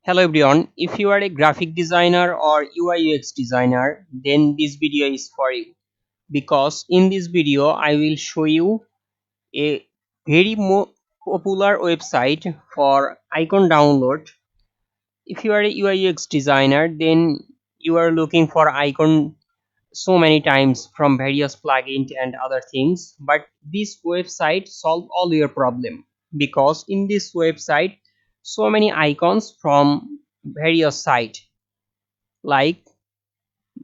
Hello everyone, if you are a graphic designer or UI UX designer, then this video is for you, because in this video I will show you a very popular website for icon download. If you are a UI UX designer, then you are looking for icon so many times from various plugins and other things, but this website solve all your problem, because in this website so many icons from various site. Like,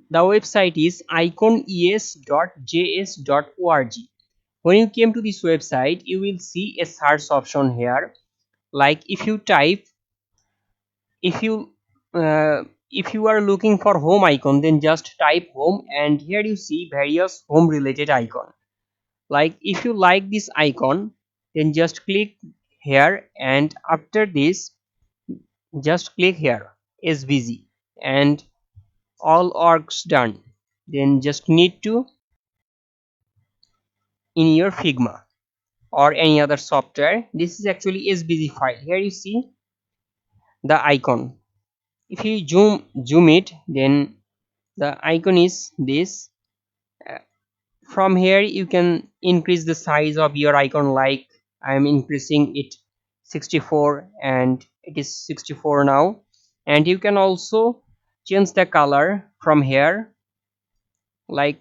the website is icones.js.org. When you came to this website, you will see a search option here. Like, if you if you are looking for home icon, then just type home, and here you see various home related icon. Like, if you like this icon, then just click here, and after this just click here SVG, and all works done. Then just need to in your Figma or any other software. This is actually SVG file. Here you see the icon. If you zoom it, then the icon is this. From here you can increase the size of your icon. Like, I am increasing it 64, and it is 64 now. And you can also change the color from here, like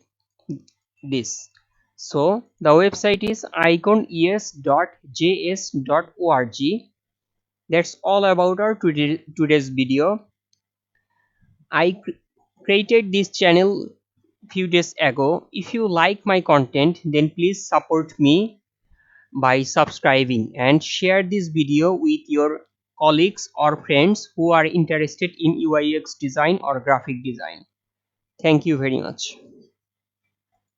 this. So the website is icones.js.org. That's all about our today's video. I created this channel few days ago. If you like my content, then please support me by subscribing and share this video with your colleagues or friends who are interested in UI UX design or graphic design. Thank you very much.